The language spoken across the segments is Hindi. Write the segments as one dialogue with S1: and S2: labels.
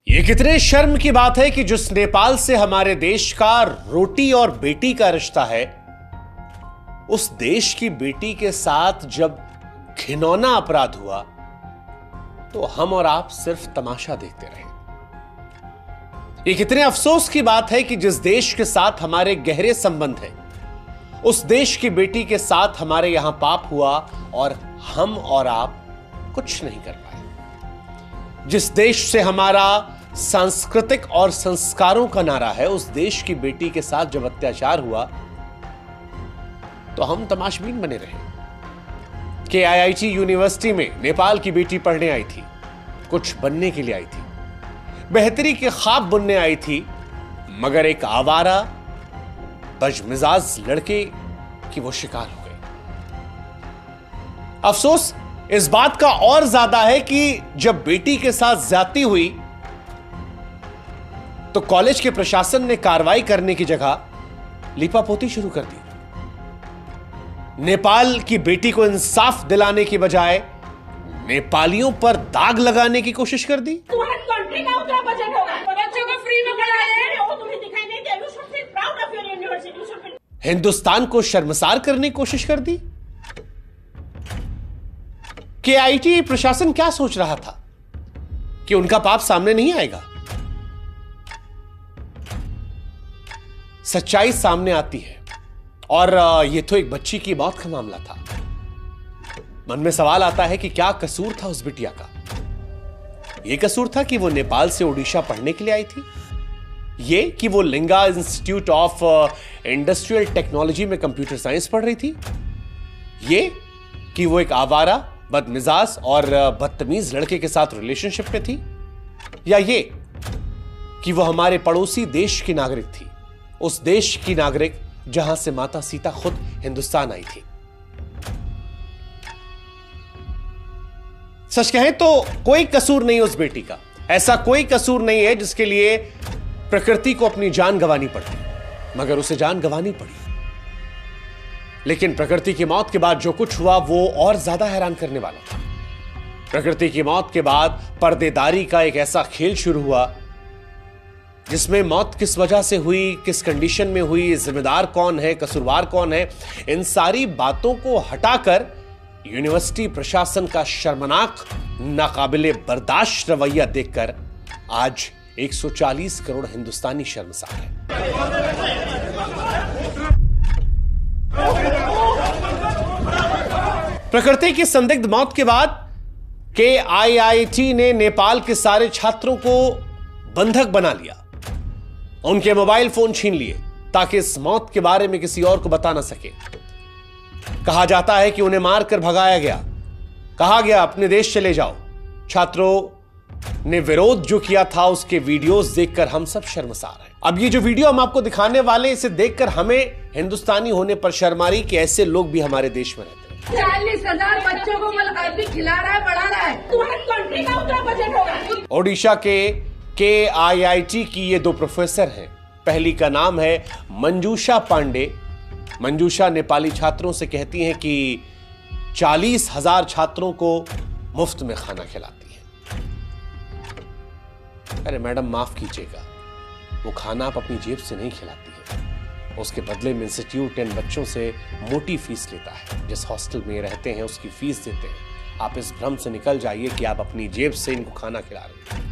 S1: ये कितने शर्म की बात है कि जिस नेपाल से हमारे देश का रोटी और बेटी का रिश्ता है, उस देश की बेटी के साथ जब घिनौना अपराध हुआ तो हम और आप सिर्फ तमाशा देखते रहे। ये कितने अफसोस की बात है कि जिस देश के साथ हमारे गहरे संबंध हैं, उस देश की बेटी के साथ हमारे यहां पाप हुआ और हम और आप कुछ नहीं कर पाए। जिस देश से हमारा सांस्कृतिक और संस्कारों का नारा है, उस देश की बेटी के साथ जब अत्याचार हुआ तो हम तमाशबीन बने रहे। KIIT यूनिवर्सिटी में नेपाल की बेटी पढ़ने आई थी, कुछ बनने के लिए आई थी, बेहतरी के ख्वाब बुनने आई थी, मगर एक आवारा बदमिजाज लड़के की वो शिकार हो गई। अफसोस इस बात का और ज्यादा है कि जब बेटी के साथ ज्यादती हुई तो कॉलेज के प्रशासन ने कार्रवाई करने की जगह लीपापोती शुरू कर दी। नेपाल की बेटी को इंसाफ दिलाने की बजाय नेपालियों पर दाग लगाने की कोशिश कर दी।
S2: तुम्हारे कंट्री का उतना बजट होगा, बच्चों को फ्री में पढ़ाया, वो तुम्हें दिखाई नहीं दिया। You should feel proud of your university. You should feel...
S1: Hindustan को शर्मसार करने की कोशिश कर दी। KIIT प्रशासन क्या सोच रहा था कि उनका पाप सामने नहीं आएगा? सच्चाई सामने आती है और यह तो एक बच्ची की मौत का मामला था। मन में सवाल आता है कि क्या कसूर था उस बिटिया का? यह कसूर था कि वो नेपाल से ओडिशा पढ़ने के लिए आई थी, ये कि वो लिंगा इंस्टीट्यूट ऑफ इंडस्ट्रियल टेक्नोलॉजी में कंप्यूटर साइंस पढ़ रही थी, ये कि वो एक आवारा बदमिजाज और बदतमीज लड़के के साथ रिलेशनशिप में थी, या ये कि वो हमारे पड़ोसी देश की नागरिक थी, उस देश की नागरिक जहां से माता सीता खुद हिंदुस्तान आई थी। सच कहें तो कोई कसूर नहीं उस बेटी का, ऐसा कोई कसूर नहीं है जिसके लिए प्रकृति को अपनी जान गंवानी पड़ती, मगर उसे जान गंवानी पड़ी। लेकिन प्रकृति की मौत के बाद जो कुछ हुआ वो और ज्यादा हैरान करने वाला था। प्रकृति की मौत के बाद पर्देदारी का एक ऐसा खेल शुरू हुआ जिसमें मौत किस वजह से हुई, किस कंडीशन में हुई, जिम्मेदार कौन है, कसूरवार कौन है, इन सारी बातों को हटाकर यूनिवर्सिटी प्रशासन का शर्मनाक, नाकाबिले बर्दाश्त रवैया देखकर आज 140 करोड़ हिंदुस्तानी शर्मसार है। प्रकृति की संदिग्ध मौत के बाद KIIT ने नेपाल के सारे छात्रों को बंधक बना लिया, उनके मोबाइल फोन छीन लिए ताकि इस मौत के बारे में किसी और को बता ना सके। कहा जाता है कि उन्हें मारकर भगाया गया, कहा गया अपने देश चले जाओ। छात्रों ने विरोध जो किया था उसके वीडियोस देखकर हम सब शर्मसार हैं। अब ये जो वीडियो हम आपको दिखाने वाले, इसे देखकर हमें हिंदुस्तानी होने पर शर्म आ रही कि ऐसे लोग भी हमारे देश में रहते हैं।
S2: 40,000 बच्चों को अभी खिला रहा है, पढ़ा रहा है। तुम्हारे कंट्री का उतना बजट होगा।
S1: ओडिशा के KIIT की ये दो प्रोफेसर हैं। पहली का नाम है मंजूषा पांडे। मंजूषा नेपाली छात्रों से कहती हैं कि 40,000 छात्रों को मुफ्त में खाना खिलाती हैं। अरे मैडम माफ कीजिएगा, वो खाना आप अपनी जेब से नहीं खिलाती है, उसके बदले में इंस्टीट्यूट इन बच्चों से मोटी फीस लेता है। जिस हॉस्टल में रहते हैं उसकी फीस देते हैं। आप इस भ्रम से निकल जाइए कि आप अपनी जेब से इनको खाना खिला रहे हैं।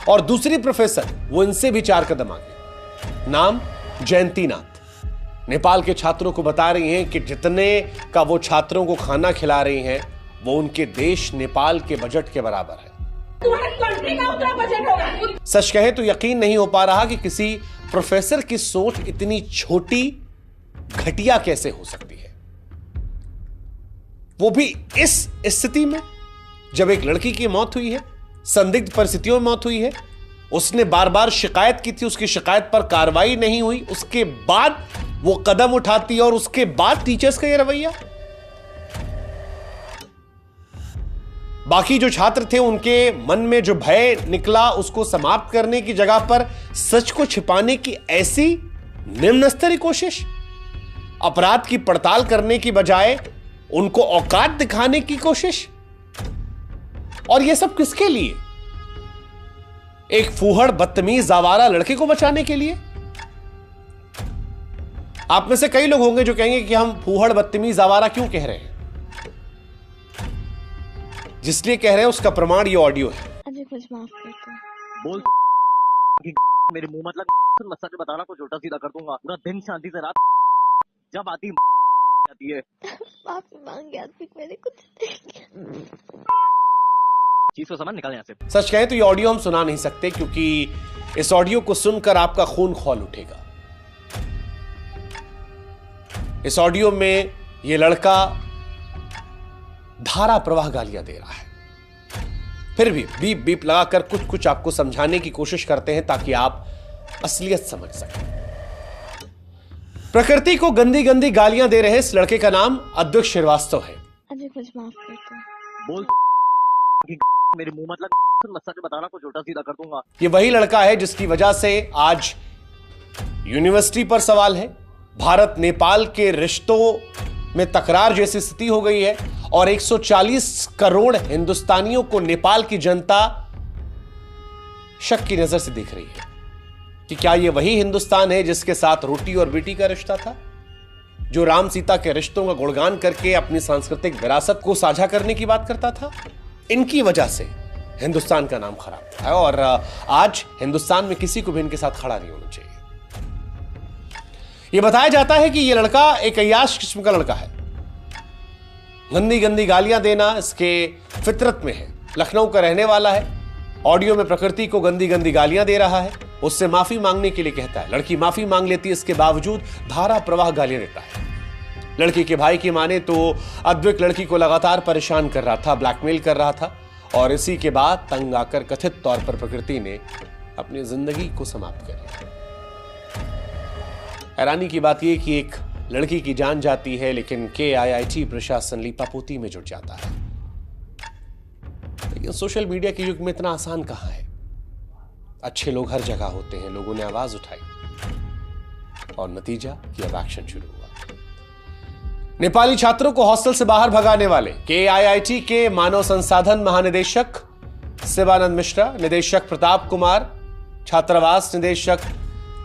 S1: और दूसरी प्रोफेसर, वो इनसे भी 4 कदम आगे, नाम जयंती नाथ, नेपाल के छात्रों को बता रही हैं कि जितने का वो छात्रों को खाना खिला रही हैं वो उनके देश नेपाल के बजट के बराबर है।
S2: तुम्हारे कंट्री का उतना बजट होगा।
S1: सच कहें तो यकीन नहीं हो पा रहा कि किसी प्रोफेसर की सोच इतनी छोटी, घटिया कैसे हो सकती है, वो भी इस स्थिति में जब एक लड़की की मौत हुई है, संदिग्ध परिस्थितियों में मौत हुई है। उसने बार बार शिकायत की थी, उसकी शिकायत पर कार्रवाई नहीं हुई, उसके बाद वो कदम उठाती है और उसके बाद टीचर्स का ये रवैया। बाकी जो छात्र थे उनके मन में जो भय निकला उसको समाप्त करने की जगह पर सच को छिपाने की ऐसी निम्न स्तरीय कोशिश, अपराध की पड़ताल करने की बजाय उनको औकात दिखाने की कोशिश। और यह सब किसके लिए? एक फूहड़ बदतमीज आवारा लड़के को बचाने के लिए? आप में से कई लोग होंगे जो कहेंगे कि हम फूहड़ बदतमीज आवारा क्यों कह रहे हैं। जिसलिए कह रहे हैं उसका प्रमाण ये ऑडियो है।
S3: अजय कुछ माफ कर दो।
S4: बोल मेरे मुंह मतलब सच बताना को छोटा सीधा कर दूंगा। पूरा दिन शांति से रात जब आती आती है।
S3: माफी मांग गया मैंने कुछ
S4: चीज को समझ निकाल यहाँ से।
S1: सच कहें तो ये ऑडियो हम सुना नहीं सकते क्योंकि इस ऑडियो को सुनकर आपका खून खौल उठेगा। इस ऑडियो में ये लड़का धारा प्रवाह गालियां दे रहा है। फिर भी बीप बीप लगाकर कुछ कुछ आपको समझाने की कोशिश करते हैं ताकि आप असलियत समझ सकें। प्रकृति को गंदी गंदी गालियां दे रहे इस लड़के का नाम अद्वैत श्रीवास्तव है।
S3: अजय कुछ माफ कर दो।
S4: बोल मेरे मुंह मतलब सच बताना को छोटा सीधा कर दूंगा।
S1: ये वही लड़का है जिसकी वजह से आज यूनिवर्सिटी पर सवाल है, भारत नेपाल के रिश्तों में तकरार जैसी स्थिति हो गई है और 140 करोड़ हिंदुस्तानियों को नेपाल की जनता शक की नजर से देख रही है कि क्या यह वही हिंदुस्तान है जिसके साथ रोटी और बेटी का रिश्ता था, जो राम सीता के रिश्तों का गुणगान करके अपनी सांस्कृतिक विरासत को साझा करने की बात करता था। इनकी वजह से हिंदुस्तान का नाम खराब है और आज हिंदुस्तान में किसी को भी इनके साथ खड़ा नहीं होना चाहिए। यह बताया जाता है कि यह लड़का एक अय्याश किस्म का लड़का है। गंदी गंदी गालियां देना इसके फितरत में है। लखनऊ का रहने वाला है। ऑडियो में प्रकृति को गंदी गंदी गालियां दे रहा है, उससे माफी मांगने के लिए कहता है। लड़की माफी मांग लेती है, इसके बावजूद धारा प्रवाह गालियां देता है। लड़की के भाई की माने तो अद्वैत लड़की को लगातार परेशान कर रहा था, ब्लैकमेल कर रहा था और इसी के बाद तंग आकर कथित तौर पर प्रकृति ने अपनी जिंदगी को समाप्त कर लिया। हैरानी की बात यह कि एक लड़की की जान जाती है लेकिन KIIT प्रशासन लीपापोती में जुट जाता है। लेकिन सोशल मीडिया के युग में इतना आसान कहां है। अच्छे लोग हर जगह होते हैं। लोगों ने आवाज उठाई और नतीजा कि अब एक्शन शुरू हुआ। नेपाली छात्रों को हॉस्टल से बाहर भगाने वाले KIIT के मानव संसाधन महानिदेशक शिवानंद मिश्रा, निदेशक प्रताप कुमार, छात्रावास निदेशक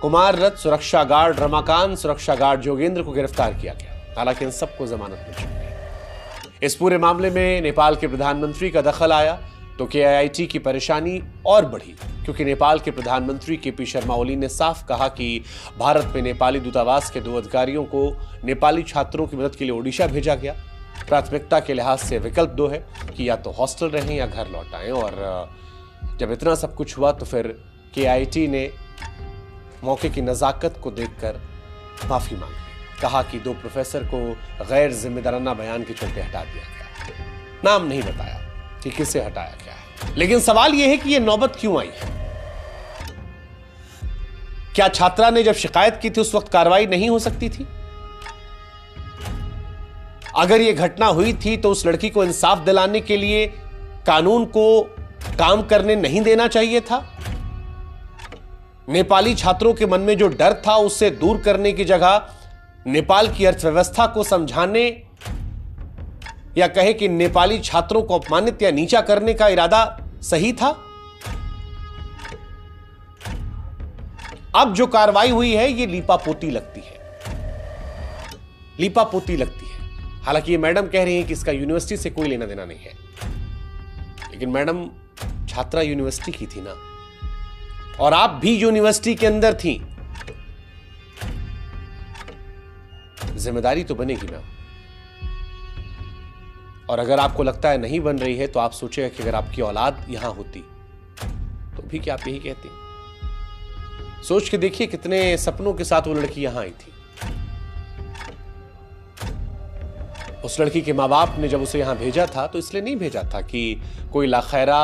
S1: कुमार रथ, सुरक्षा गार्ड रमाकांत, सुरक्षा गार्ड जोगेंद्र को गिरफ्तार किया गया। हालांकि इन सबको जमानत मिल चुकी है। इस पूरे मामले में नेपाल के प्रधानमंत्री का दखल आया तो KIIT की परेशानी और बढ़ी क्योंकि नेपाल के प्रधानमंत्री KP शर्मा ओली ने साफ कहा कि भारत में नेपाली दूतावास के 2 अधिकारियों को नेपाली छात्रों की मदद के लिए ओडिशा भेजा गया। प्राथमिकता के लिहाज से विकल्प 2 है कि या तो हॉस्टल रहें या घर लौट आएं। और जब इतना सब कुछ हुआ तो फिर KIIT ने मौके की नजाकत को देखकर माफी मांगी। कहा कि 2 प्रोफेसर को गैर जिम्मेदाराना बयान के चलते हटा दिया गया। नाम नहीं बताया कि किसे हटाया गया है। लेकिन सवाल यह है कि यह नौबत क्यों आई है। क्या छात्रा ने जब शिकायत की थी उस वक्त कार्रवाई नहीं हो सकती थी? अगर यह घटना हुई थी तो उस लड़की को इंसाफ दिलाने के लिए कानून को काम करने नहीं देना चाहिए था? नेपाली छात्रों के मन में जो डर था उससे दूर करने की जगह नेपाल की अर्थव्यवस्था को समझाने या कहे कि नेपाली छात्रों को अपमानित या नीचा करने का इरादा सही था? अब जो कार्रवाई हुई है ये लीपापोती लगती है। लीपापोती लगती है। हालांकि ये मैडम कह रही हैं कि इसका यूनिवर्सिटी से कोई लेना देना नहीं है, लेकिन मैडम छात्रा यूनिवर्सिटी की थी ना, और आप भी यूनिवर्सिटी के अंदर थी। जिम्मेदारी तो बनेगी मैम। और अगर आपको लगता है नहीं बन रही है तो आप सोचिएगा कि अगर आपकी औलाद यहां होती तो भी क्या आप यही कहती? सोच के देखिए कितने सपनों के साथ वो लड़की यहां आई थी। उस लड़की के मां बाप ने जब उसे यहां भेजा था तो इसलिए नहीं भेजा था कि कोई लाखैरा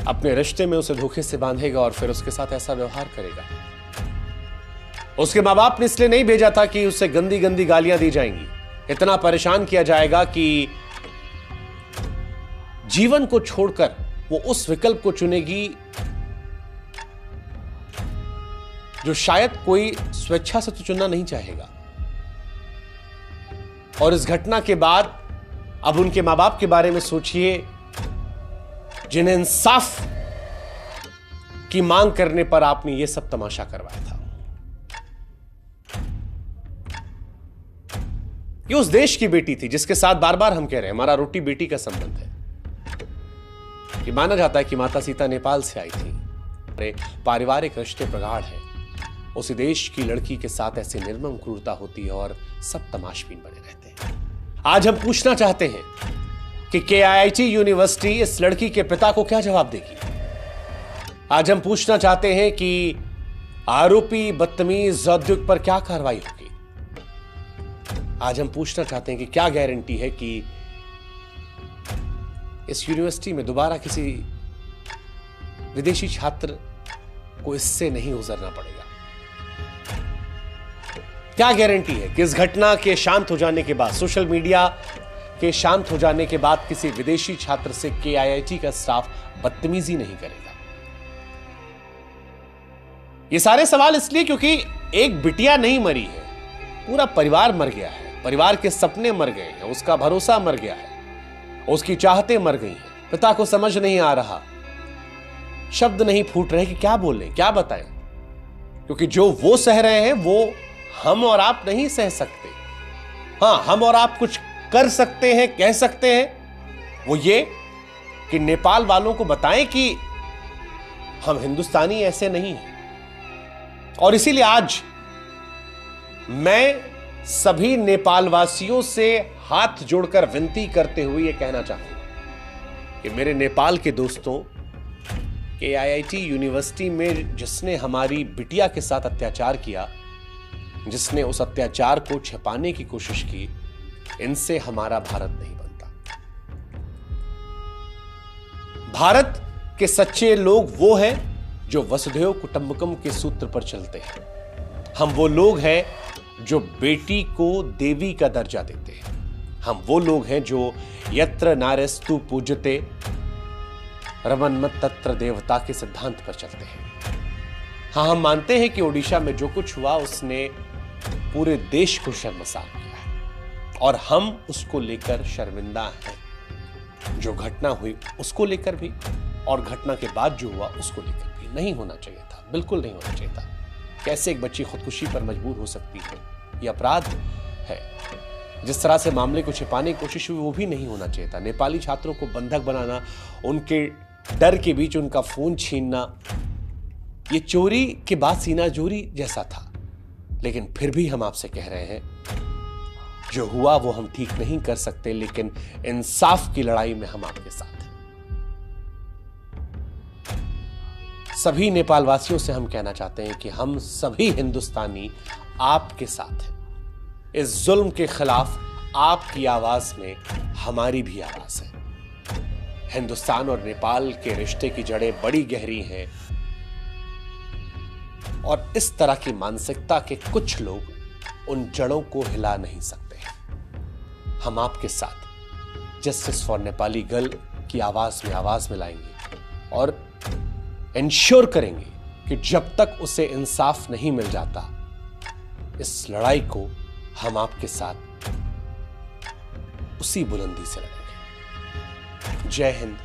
S1: अपने रिश्ते में उसे धोखे से बांधेगा और फिर उसके साथ ऐसा व्यवहार करेगा। उसके मां बाप ने इसलिए नहीं भेजा था कि उसे गंदी गंदी गालियां दी जाएंगी, इतना परेशान किया जाएगा कि जीवन को छोड़कर वो उस विकल्प को चुनेगी जो शायद कोई स्वेच्छा से तो चुनना नहीं चाहेगा। और इस घटना के बाद अब उनके मां बाप के बारे में सोचिए जिन्हें इंसाफ की मांग करने पर आपने यह सब तमाशा करवाया था। ये उस देश की बेटी थी जिसके साथ बार बार हम कह रहे हैं हमारा रोटी बेटी का संबंध है। ये माना जाता है कि माता सीता नेपाल से आई थी। पारिवारिक रिश्ते प्रगाढ़ हैं। उसी देश की लड़की के साथ ऐसी निर्मम क्रूरता होती है और सब तमाशबीन बने रहते हैं। आज हम पूछना चाहते हैं कि KIIT यूनिवर्सिटी इस लड़की के पिता को क्या जवाब देगी। आज हम पूछना चाहते हैं कि आरोपी बदतमीज औद्योगिक पर क्या कार्रवाई होगी। आज हम पूछना चाहते हैं कि क्या गारंटी है कि इस यूनिवर्सिटी में दोबारा किसी विदेशी छात्र को इससे नहीं गुजरना पड़ेगा। क्या गारंटी है कि इस घटना के शांत हो जाने के बाद, सोशल मीडिया के शांत हो जाने के बाद किसी विदेशी छात्र से KIIT का स्टाफ बदतमीजी नहीं करेगा। ये सारे सवाल इसलिए क्योंकि एक बिटिया नहीं मरी है, पूरा परिवार मर गया है। परिवार के सपने मर गए हैं, उसका भरोसा मर गया है, उसकी चाहतें मर गई हैं। पिता को समझ नहीं आ रहा, शब्द नहीं फूट रहे कि क्या बोलें, क्या बताएं, क्योंकि जो वो सह रहे हैं वो हम और आप नहीं सह सकते। हां, हम और आप कुछ कर सकते हैं, कह सकते हैं, वो ये कि नेपाल वालों को बताएं कि हम हिंदुस्तानी ऐसे नहीं हैं। और इसीलिए आज मैं सभी नेपाल वासियों से हाथ जोड़कर विनती करते हुए यह कहना चाहूंगा कि मेरे नेपाल के दोस्तों, KIIT यूनिवर्सिटी में जिसने हमारी बिटिया के साथ अत्याचार किया, जिसने उस अत्याचार को छिपाने की कोशिश की, इनसे हमारा भारत नहीं बनता। भारत के सच्चे लोग वो हैं जो वसुधैव कुटुंबकम के सूत्र पर चलते हैं। हम वो लोग हैं जो बेटी को देवी का दर्जा देते हैं। हम वो लोग हैं जो यत्र नार्यस्तु पूज्यते रमन्मत तत्र देवता के सिद्धांत पर चलते हैं। हाँ, हम मानते हैं कि ओडिशा में जो कुछ हुआ उसने पूरे देश को शर्मसार किया है और हम उसको लेकर शर्मिंदा हैं। जो घटना हुई उसको लेकर भी और घटना के बाद जो हुआ उसको लेकर भी नहीं होना चाहिए था, बिल्कुल नहीं होना चाहिए था। कैसे एक बच्ची खुदकुशी पर मजबूर हो सकती है, यह अपराध है। जिस तरह से मामले को छिपाने की कोशिश हुई वो भी नहीं होना चाहिए था। नेपाली छात्रों को बंधक बनाना, उनके डर के बीच उनका फोन छीनना, ये चोरी के बाद सीना चोरी जैसा था। लेकिन फिर भी हम आपसे कह रहे हैं, जो हुआ वो हम ठीक नहीं कर सकते, लेकिन इंसाफ की लड़ाई में हम आपके साथ हैं। सभी नेपाल वासियों से हम कहना चाहते हैं कि हम सभी हिंदुस्तानी आपके साथ हैं। इस जुल्म के खिलाफ आपकी आवाज में हमारी भी आवाज है। हिंदुस्तान और नेपाल के रिश्ते की जड़ें बड़ी गहरी हैं और इस तरह की मानसिकता के कुछ लोग उन जड़ों को हिला नहीं सकते। हम आपके साथ जस्टिस फॉर नेपाली गर्ल की आवाज में आवाज मिलाएंगे और इंश्योर करेंगे कि जब तक उसे इंसाफ नहीं मिल जाता, इस लड़ाई को हम आपके साथ उसी बुलंदी से लड़ेंगे। जय हिंद,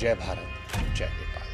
S1: जय भारत, जय नेपाल।